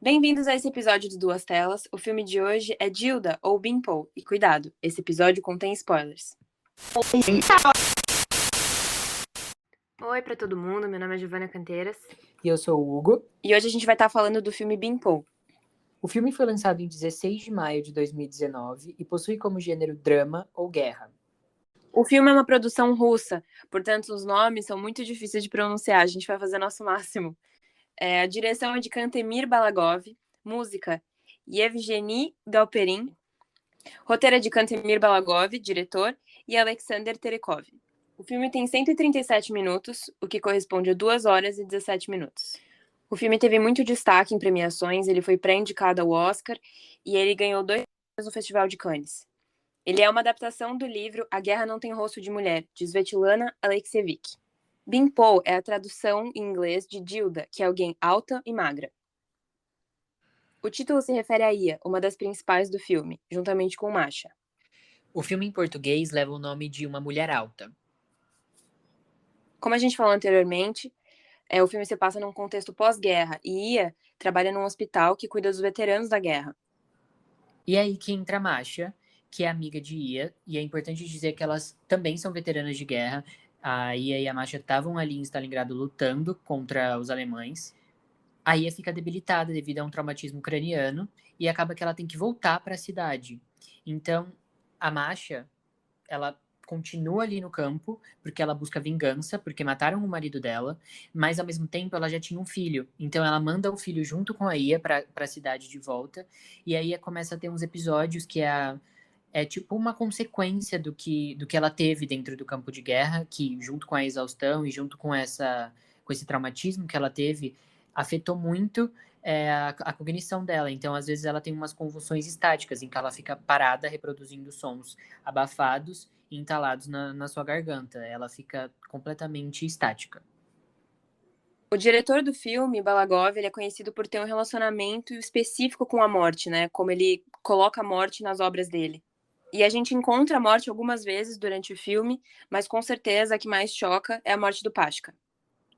Bem-vindos a esse episódio do Duas Telas. O filme de hoje é Gilda, ou Beanpole. E cuidado, esse episódio contém spoilers. Oi pra todo mundo, meu nome é Giovana Canteiras. E eu sou o Hugo. E hoje a gente vai estar falando do filme Beanpole. O filme foi lançado em 16 de maio de 2019 e possui como gênero drama ou guerra. O filme é uma produção russa, portanto os nomes são muito difíceis de pronunciar, a gente vai fazer nosso máximo. A direção é de Kantemir Balagov, música Yevgeny Galperin, roteiro é de Kantemir Balagov, diretor, e Alexander Terekov. O filme tem 137 minutos, o que corresponde a 2 horas e 17 minutos. O filme teve muito destaque em premiações, ele foi pré-indicado ao Oscar e ele ganhou 2 prêmios no Festival de Cannes. Ele é uma adaptação do livro A Guerra Não Tem Rosto de Mulher, de Svetlana Alexievich. Beanpole é a tradução em inglês de Gilda, que é alguém alta e magra. O título se refere a Ia, uma das principais do filme, juntamente com Masha. O filme em português leva o nome de Uma Mulher Alta. Como a gente falou anteriormente, o filme se passa num contexto pós-guerra e Ia trabalha num hospital que cuida dos veteranos da guerra. E é aí que entra a Masha, que é amiga de Ia, e é importante dizer que elas também são veteranas de guerra. A Ia e a Masha estavam ali em Stalingrado lutando contra os alemães. A Ia fica debilitada devido a um traumatismo craniano e acaba que ela tem que voltar para a cidade. Então, a Masha, ela continua ali no campo, porque ela busca vingança, porque mataram o marido dela, mas ao mesmo tempo ela já tinha um filho. Então ela manda o filho junto com a Ia para a cidade de volta, e aí começa a ter uns episódios que é tipo uma consequência do que ela teve dentro do campo de guerra, que junto com a exaustão e junto com esse traumatismo que ela teve, afetou muito a cognição dela. Então, às vezes, ela tem umas convulsões estáticas, em que ela fica parada reproduzindo sons abafados e entalados na sua garganta. Ela fica completamente estática. O diretor do filme, Balagov, ele é conhecido por ter um relacionamento específico com a morte, né? Como ele coloca a morte nas obras dele. E a gente encontra a morte algumas vezes durante o filme, mas com certeza a que mais choca é a morte do Pashka.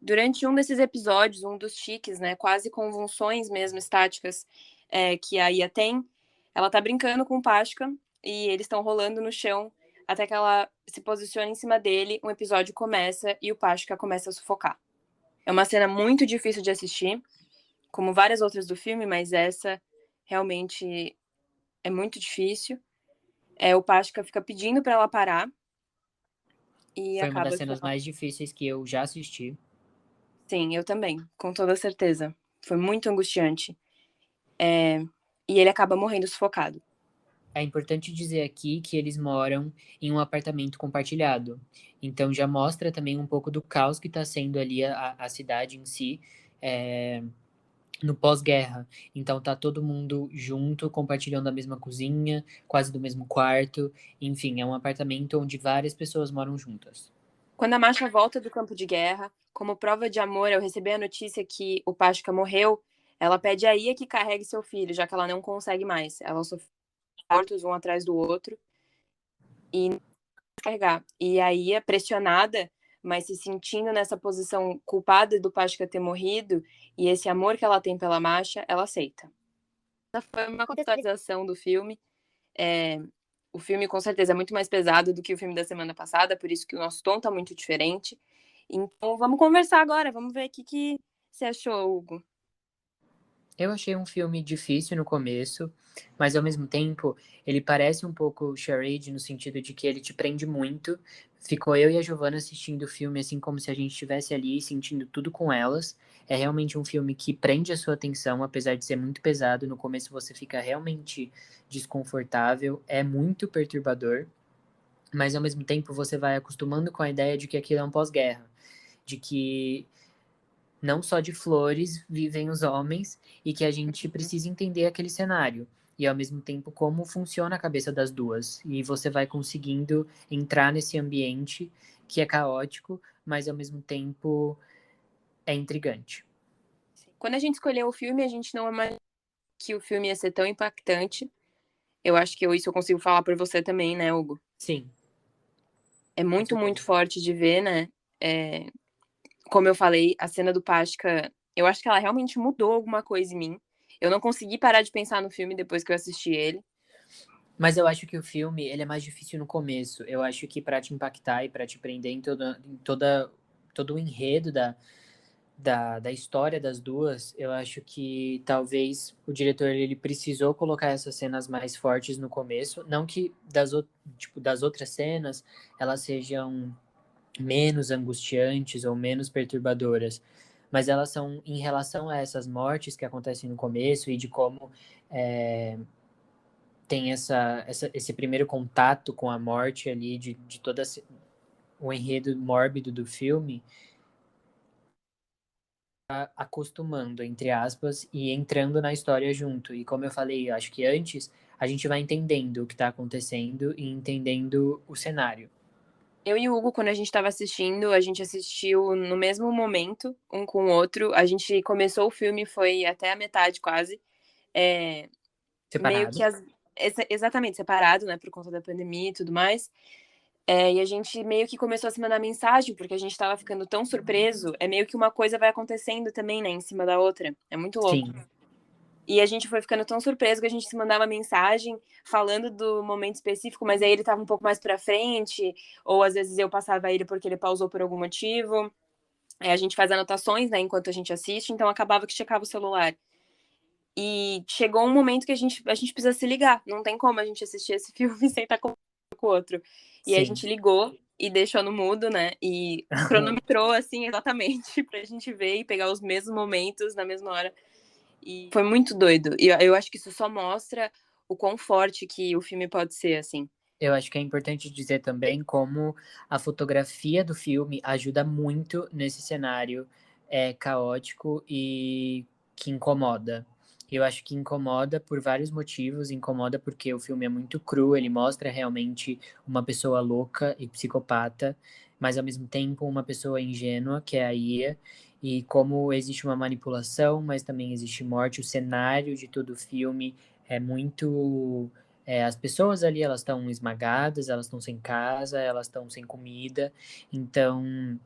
Durante um desses episódios, um dos tiques, né, quase convulsões mesmo estáticas que a Ia tem, ela tá brincando com o Pashka e eles estão rolando no chão até que ela se posiciona em cima dele, um episódio começa e o Pashka começa a sufocar. É uma cena muito difícil de assistir, como várias outras do filme, mas essa realmente é muito difícil. O Pashka fica pedindo para ela parar e Foi uma das acaba que cenas ela... mais difíceis que eu já assisti. Sim, eu também, com toda certeza. Foi muito angustiante. E ele acaba morrendo sufocado. É importante dizer aqui que eles moram em um apartamento compartilhado. Então já mostra também um pouco do caos que está sendo ali a cidade em si, no pós-guerra. Então tá todo mundo junto, compartilhando a mesma cozinha, quase do mesmo quarto. Enfim, é um apartamento onde várias pessoas moram juntas. Quando a Masha volta do campo de guerra, como prova de amor ao receber a notícia que o Pashka morreu, ela pede a Ia que carregue seu filho, já que ela não consegue mais. Ela sofreu mortos um atrás do outro e não carregar. E a Ia, pressionada, mas se sentindo nessa posição culpada do Pashka ter morrido e esse amor que ela tem pela Masha, ela aceita. Essa foi uma contextualização do filme. O filme, com certeza, é muito mais pesado do que o filme da semana passada, por isso que o nosso tom tá muito diferente. Então, vamos conversar agora, vamos ver o que você achou, Hugo. Eu achei um filme difícil no começo, mas ao mesmo tempo ele parece um pouco charade no sentido de que ele te prende muito. Ficou eu e a Giovana assistindo o filme assim como se a gente estivesse ali sentindo tudo com elas. É realmente um filme que prende a sua atenção, apesar de ser muito pesado. No começo você fica realmente desconfortável, é muito perturbador, mas ao mesmo tempo você vai acostumando com a ideia de que aquilo é um pós-guerra, de que não só de flores vivem os homens e que a gente precisa entender aquele cenário e ao mesmo tempo como funciona a cabeça das duas. E você vai conseguindo entrar nesse ambiente que é caótico, mas ao mesmo tempo é intrigante. Quando a gente escolheu o filme, a gente não imaginou que o filme ia ser tão impactante. Eu acho que isso eu consigo falar por você também, né, Hugo? Sim. É muito, muito forte de ver, né? Como eu falei, a cena do Pashka, eu acho que ela realmente mudou alguma coisa em mim. Eu não consegui parar de pensar no filme depois que eu assisti ele. Mas eu acho que o filme, ele é mais difícil no começo. Eu acho que pra te impactar e pra te prender todo o enredo da história das duas, eu acho que talvez o diretor ele precisou colocar essas cenas mais fortes no começo. Não que das outras cenas elas sejam menos angustiantes ou menos perturbadoras, mas elas são em relação a essas mortes que acontecem no começo e de como é, tem esse primeiro contato com a morte ali, de todo o enredo mórbido do filme, acostumando, entre aspas, e entrando na história junto. E como eu falei, eu acho que antes a gente vai entendendo o que está acontecendo e entendendo o cenário. Eu e o Hugo, quando a gente estava assistindo, a gente assistiu no mesmo momento, um com o outro. A gente começou o filme, foi até a metade quase. É, meio que Separado? exatamente separado, né, por conta da pandemia e tudo mais. E a gente meio que começou a se mandar mensagem, porque a gente tava ficando tão surpreso. É meio que uma coisa vai acontecendo também, né, em cima da outra. É muito louco. Sim. E a gente foi ficando tão surpreso que a gente se mandava mensagem falando do momento específico, mas aí ele tava um pouco mais pra frente, ou às vezes eu passava ele porque ele pausou por algum motivo. A gente faz anotações, né, enquanto a gente assiste, então acabava que checava o celular. E chegou um momento que a gente precisa se ligar. Não tem como a gente assistir esse filme sem estar com o outro. E aí a Sim. gente ligou e deixou no mudo, né? E cronometrou, assim, exatamente, pra gente ver e pegar os mesmos momentos na mesma hora. E foi muito doido. E eu acho que isso só mostra o quão forte que o filme pode ser, assim. Eu acho que é importante dizer também como a fotografia do filme ajuda muito nesse cenário caótico e que incomoda. Eu acho que incomoda por vários motivos. Incomoda porque o filme é muito cru, ele mostra realmente uma pessoa louca e psicopata, mas ao mesmo tempo uma pessoa ingênua, que é a Ia, e como existe uma manipulação, mas também existe morte. O cenário de todo o filme é muito as pessoas ali, elas estão esmagadas, elas estão sem casa, elas estão sem comida. Então,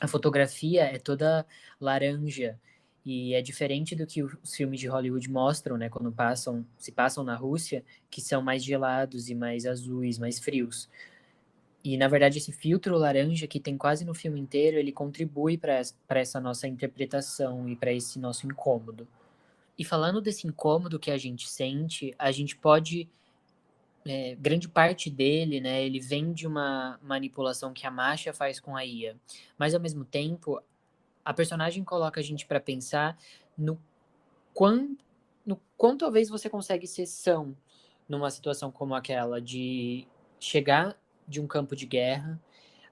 a fotografia é toda laranja. E é diferente do que os filmes de Hollywood mostram, né? Quando se passam na Rússia, que são mais gelados e mais azuis, mais frios. E, na verdade, esse filtro laranja que tem quase no filme inteiro, ele contribui para essa nossa interpretação e para esse nosso incômodo. E falando desse incômodo que a gente sente, a gente pode grande parte dele, né, ele vem de uma manipulação que a Masha faz com a Ia. Mas, ao mesmo tempo, a personagem coloca a gente para pensar no quão, no quão talvez você consegue ser são numa situação como aquela, de chegar de um campo de guerra.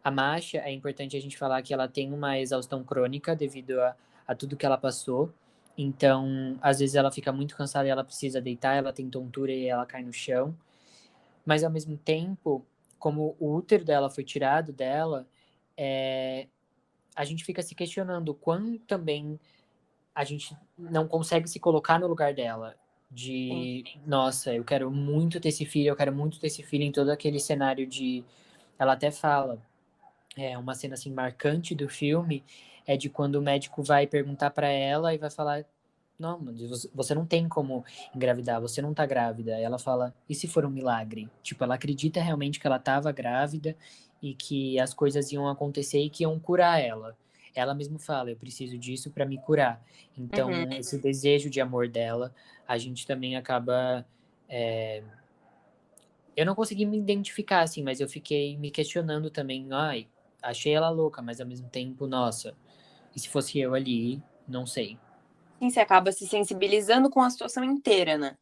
A Masha, é importante a gente falar que ela tem uma exaustão crônica devido a tudo que ela passou. Então, às vezes ela fica muito cansada e ela precisa deitar, ela tem tontura e ela cai no chão. Mas ao mesmo tempo, como o útero dela foi tirado dela, é, a gente fica se questionando o quão também a gente não consegue se colocar no lugar dela. Sim. De, nossa, eu quero muito ter esse filho, eu quero muito ter esse filho em todo aquele cenário de. Ela até fala, uma cena assim marcante do filme é de quando o médico vai perguntar para ela e vai falar: não, você não tem como engravidar, você não tá grávida. Ela fala: e se for um milagre? Tipo, ela acredita realmente que ela tava grávida e que as coisas iam acontecer e que iam curar ela. Ela mesma fala: eu preciso disso para me curar. Uhum. Então, esse desejo de amor dela, a gente também acaba. Eu não consegui me identificar assim, mas eu fiquei me questionando também. Ai, achei ela louca, mas ao mesmo tempo, nossa, e se fosse eu ali, não sei. Sim, você acaba se sensibilizando com a situação inteira, né?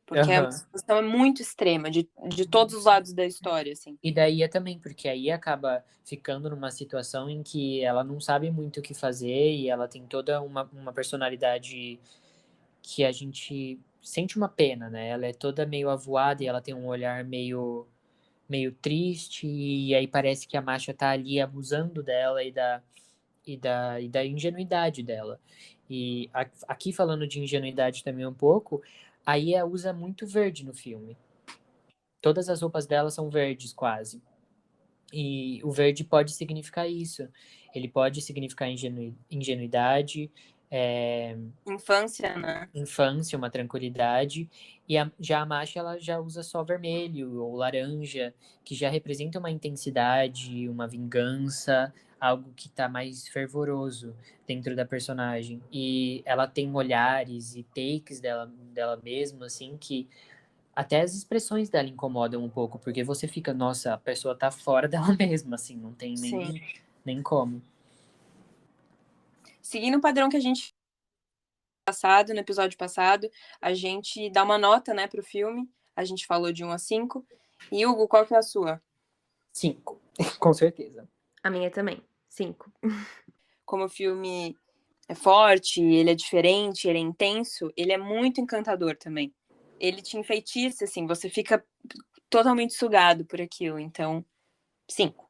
Porque a Aham. situação é muito extrema, de todos os lados da história, assim. E daí é também, porque aí acaba ficando numa situação em que ela não sabe muito o que fazer e ela tem toda uma personalidade que a gente sente uma pena, né? Ela é toda meio avoada e ela tem um olhar meio triste, e aí parece que a Masha tá ali abusando dela e da ingenuidade dela. E aqui falando de ingenuidade também um pouco, a Ia usa muito verde no filme. Todas as roupas dela são verdes, quase. E o verde pode significar isso. Ele pode significar ingenuidade, Infância, né? infância, uma tranquilidade. E já a Masha, ela já usa só vermelho ou laranja, que já representa uma intensidade, uma vingança, algo que tá mais fervoroso dentro da personagem. E ela tem olhares e takes dela mesma, assim, que até as expressões dela incomodam um pouco, porque você fica, nossa, a pessoa tá fora dela mesma, assim, não tem Sim. nem como. Seguindo o padrão que a gente no episódio passado, a gente dá uma nota, né, pro filme. A gente falou de 1 a 5. E, Hugo, qual que é a sua? 5, com certeza. A minha também, 5. Como o filme é forte, ele é diferente, ele é intenso, ele é muito encantador também. Ele te enfeitiça, assim, você fica totalmente sugado por aquilo. Então, 5.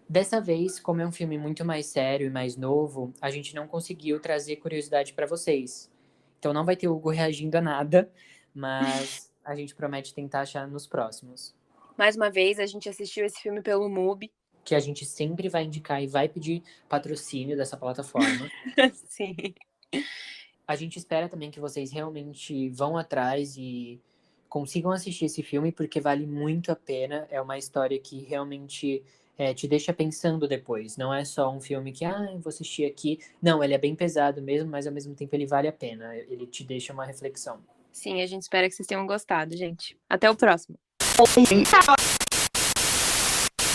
Dessa vez, como é um filme muito mais sério e mais novo, a gente não conseguiu trazer curiosidade pra vocês. Então não vai ter o Hugo reagindo a nada, mas a gente promete tentar achar nos próximos. Mais uma vez, a gente assistiu esse filme pelo MUBI. Que a gente sempre vai indicar e vai pedir patrocínio dessa plataforma. Sim. A gente espera também que vocês realmente vão atrás e consigam assistir esse filme, porque vale muito a pena. É uma história que realmente te deixa pensando depois. Não é só um filme que, eu vou assistir aqui. Não, ele é bem pesado mesmo, mas ao mesmo tempo ele vale a pena. Ele te deixa uma reflexão. Sim, a gente espera que vocês tenham gostado, gente. Até o próximo.